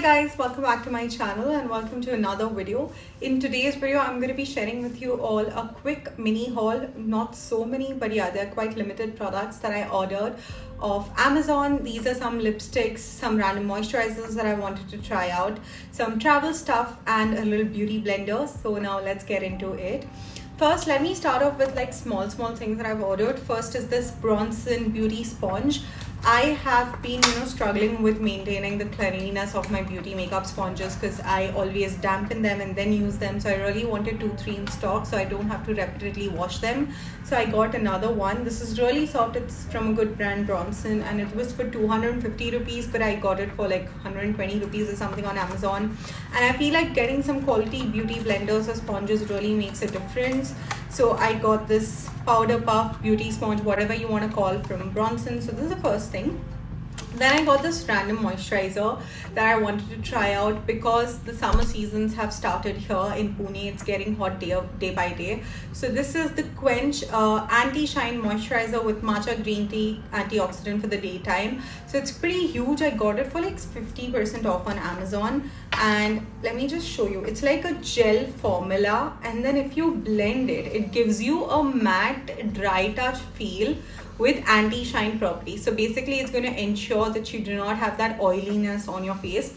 Hi guys, welcome back to my channel and welcome to another video. In today's video, I'm going to be sharing with you all a quick mini haul. Not so many, but yeah, they're quite limited products that I ordered off Amazon. These are some lipsticks, some random moisturizers that I wanted to try out, some travel stuff and a little beauty blender. So now let's get into it. First, let me start off with like small things that I've ordered. First is this Bronson beauty sponge. I have been struggling with maintaining the cleanliness of my beauty makeup sponges because I always dampen them and then use them. So I really wanted 2-3 in stock so I don't have to repeatedly wash them. So I got another one. This is really soft. It's from a good brand, Bronson, and it was for 250 rupees, but I got it for like 120 rupees or something on Amazon. And I feel like getting some quality beauty blenders or sponges really makes a difference. So I got this powder puff beauty sponge, whatever you want to call, from Bronson. So this is the first thing. Then I got this random moisturizer that I wanted to try out because the summer seasons have started here in Pune. It's getting hot day by day. So this is the Quench anti-shine moisturizer with matcha green tea antioxidant for the daytime. So it's pretty huge. I got it for like 50% off on Amazon. And let me just show you. It's like a gel formula, and then if you blend it, it gives you a matte dry touch feel with anti-shine properties. So basically it's going to ensure that you do not have that oiliness on your face.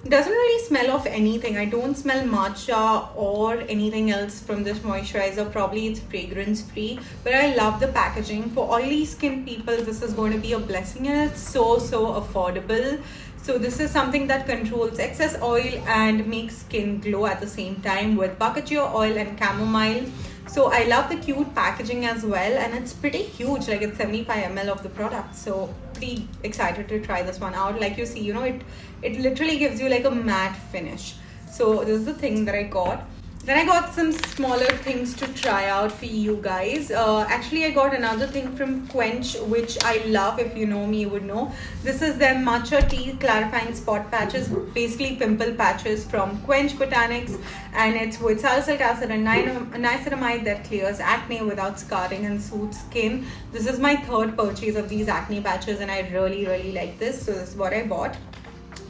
It doesn't really smell of anything. I don't smell matcha or anything else from this moisturizer. Probably it's fragrance free, but I love the packaging. For oily skin people, this is going to be a blessing, and it's so affordable. So this is something that controls excess oil and makes skin glow at the same time with baccacio oil and chamomile. So I love the cute packaging as well, and it's pretty huge, like it's 75 ml of the product. So pretty excited to try this one out. Like you see, it literally gives you like a matte finish. So this is the thing that I got. Then I got some smaller things to try out for you guys. Actually, I got another thing from Quench, which I love. If you know me, you would know. This is their Matcha tea clarifying spot patches, basically pimple patches from Quench Botanics. And it's with salicylic acid and niacinamide that clears acne without scarring and soothes skin. This is my third purchase of these acne patches, and I really like this. So this is what I bought.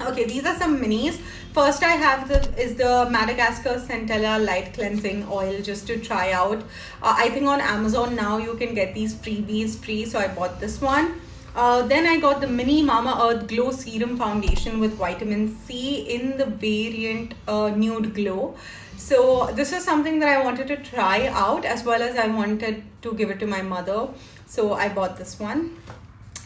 Okay, these are some minis. First I have the Madagascar Centella Light Cleansing Oil just to try out. I think on Amazon now you can get these freebies free, so I bought this one. Then I got the mini Mamaearth Glow Serum Foundation with vitamin C in the variant Nude Glow. So this is something that I wanted to try out, as well as I wanted to give it to my mother. So I bought this one.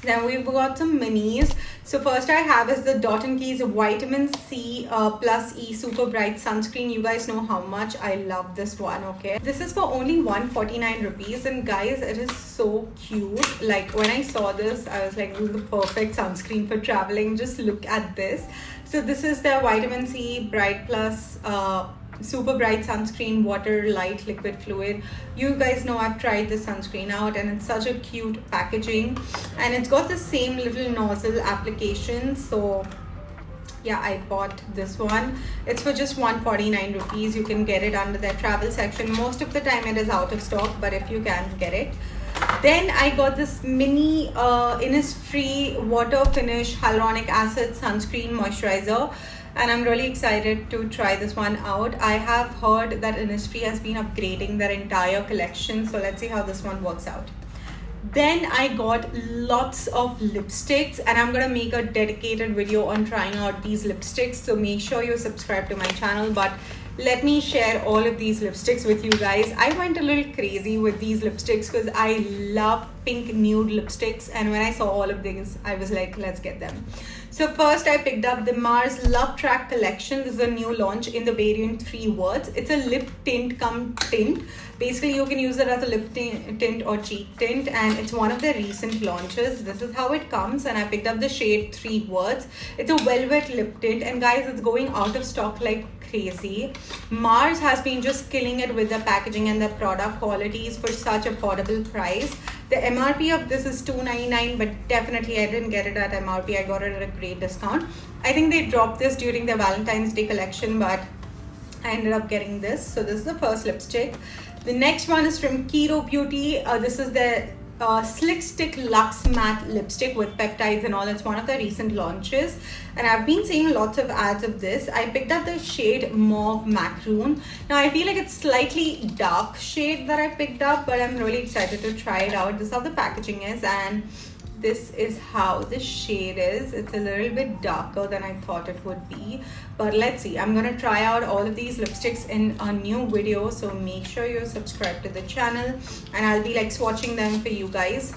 Then we've got some minis. So first I have is the Dot & Key's Vitamin C plus E Super Bright Sunscreen. You guys know how much I love this one, okay? This is for only 149 rupees, and guys, it is so cute. Like when I saw this, I was like, this is the perfect sunscreen for traveling. Just look at this. So this is the Vitamin C Bright Plus Super Bright Sunscreen Water Light Liquid Fluid. You guys know I've tried this sunscreen out, and it's such a cute packaging, and it's got the same little nozzle application. So yeah, I bought this one. It's for just 149 rupees. You can get it under their travel section. Most of the time it is out of stock, but if you can get it. Then I got this mini Innisfree Water Finish Hyaluronic Acid Sunscreen Moisturizer, and I'm really excited to try this one out. I have heard that Innisfree has been upgrading their entire collection, so let's see how this one works out. Then I got lots of lipsticks, and I'm gonna make a dedicated video on trying out these lipsticks, so make sure you subscribe to my channel. But let me share all of these lipsticks with you guys. I went a little crazy with these lipsticks because I love pink nude lipsticks, and when I saw all of these, I was like, let's get them. So first I picked up the Mars Love Track collection. This is a new launch in the variant 3 words. It's a lip tint cum tint. Basically you can use it as a lip tint or cheek tint, and it's one of their recent launches. This is how it comes, and I picked up the shade 3 words. It's a velvet lip tint, and guys, it's going out of stock like crazy. Mars has been just killing it with the packaging and the product qualities for such affordable price. The MRP of this is $2.99, but definitely I didn't get it at MRP. I got it at a great discount. I think they dropped this during the Valentine's Day collection, but I ended up getting this. So this is the first lipstick. The next one is from Keto Beauty. This is the Slick Stick Luxe Matte Lipstick with peptides and all. It's one of the recent launches, and I've been seeing lots of ads of this. I picked up the shade Mauve Macaroon. Now I feel like it's slightly dark shade that I picked up, but I'm really excited to try it out. This is how the packaging is, and this is how the shade is. It's a little bit darker than I thought it would be, but let's see. I'm gonna try out all of these lipsticks in a new video, so make sure you're subscribed to the channel, and I'll be like swatching them for you guys.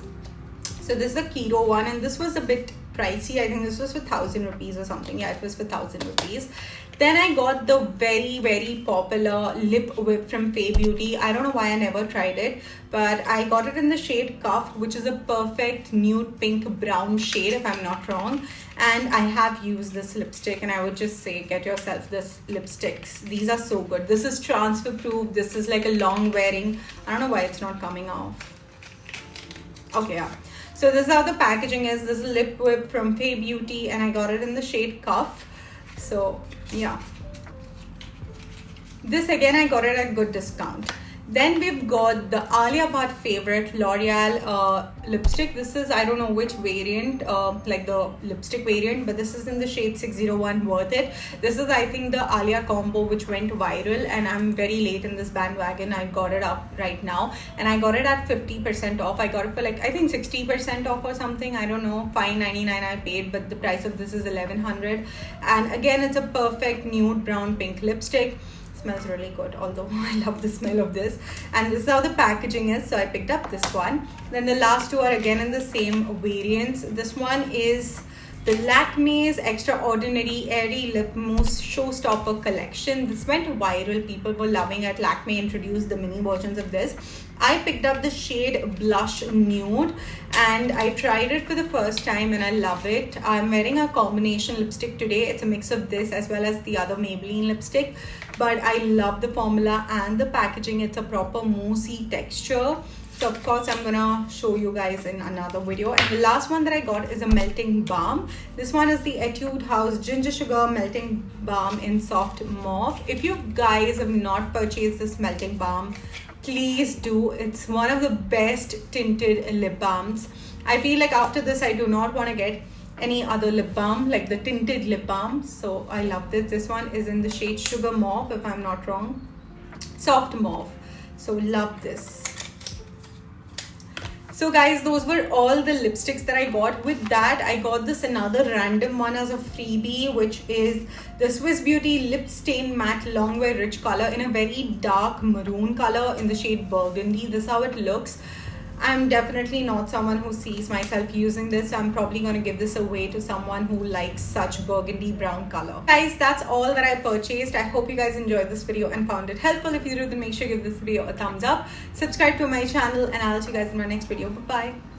So this is a keto one, and this was a bit pricey. I think this was for 1,000 rupees or something. Yeah, it was for 1,000 rupees. Then I got the very popular lip whip from Fay Beauty. I don't know why I never tried it, but I got it in the shade Cuff, which is a perfect nude pink brown shade if I'm not wrong. And I have used this lipstick, and I would just say get yourself this lipsticks. These are so good. This is transfer proof. This is like a long wearing. I don't know why it's not coming off. Okay, yeah. So this is how the packaging is. This is a lip whip from Fay Beauty, and I got it in the shade Cuff. So yeah, this again I got it at good discount. Then we've got the Alia Bhatt favorite L'Oreal lipstick. This is, I don't know which variant, like the lipstick variant, but this is in the shade 601, worth it. This is, I think, the Alia combo which went viral, and I'm very late in this bandwagon. I got it up right now, and I got it at 50% off. I got it for like, I think 60% off or something. I don't know, $5.99 I paid, but the price of this is $1,100. And again, it's a perfect nude brown pink lipstick. Smells really good, although I love the smell of this. And this is how the packaging is, so I picked up this one. Then the last two are again in the same variants. This one is the Lakmé's Extraordinary Airy Lip Mousse Showstopper Collection. This went viral. People were loving it. Lakmé introduced the mini versions of this. I picked up the shade Blush Nude, and I tried it for the first time, and I love it. I'm wearing a combination lipstick today. It's a mix of this as well as the other Maybelline lipstick, but I love the formula and the packaging. It's a proper moussey texture. So of course I'm gonna show you guys in another video. And the last one that I got is a melting balm. This one is the Etude House Ginger Sugar Melting Balm in Soft Mauve. If you guys have not purchased this melting balm, please do. It's one of the best tinted lip balms. I feel like after this I do not want to get any other lip balm, like the tinted lip balm. So I love this. This one is in the shade Sugar Mauve, if I'm not wrong. Soft Mauve. So love this. So guys, those were all the lipsticks that I got. With that, I got this another random one as a freebie, which is the Swiss Beauty Lip Stain Matte Longwear Rich color in a very dark maroon color in the shade Burgundy. This is how it looks. I'm definitely not someone who sees myself using this. I'm probably going to give this away to someone who likes such burgundy brown color. Guys, that's all that I purchased. I hope you guys enjoyed this video and found it helpful. If you do, then make sure you give this video a thumbs up. Subscribe to my channel, and I'll see you guys in my next video. Bye-bye.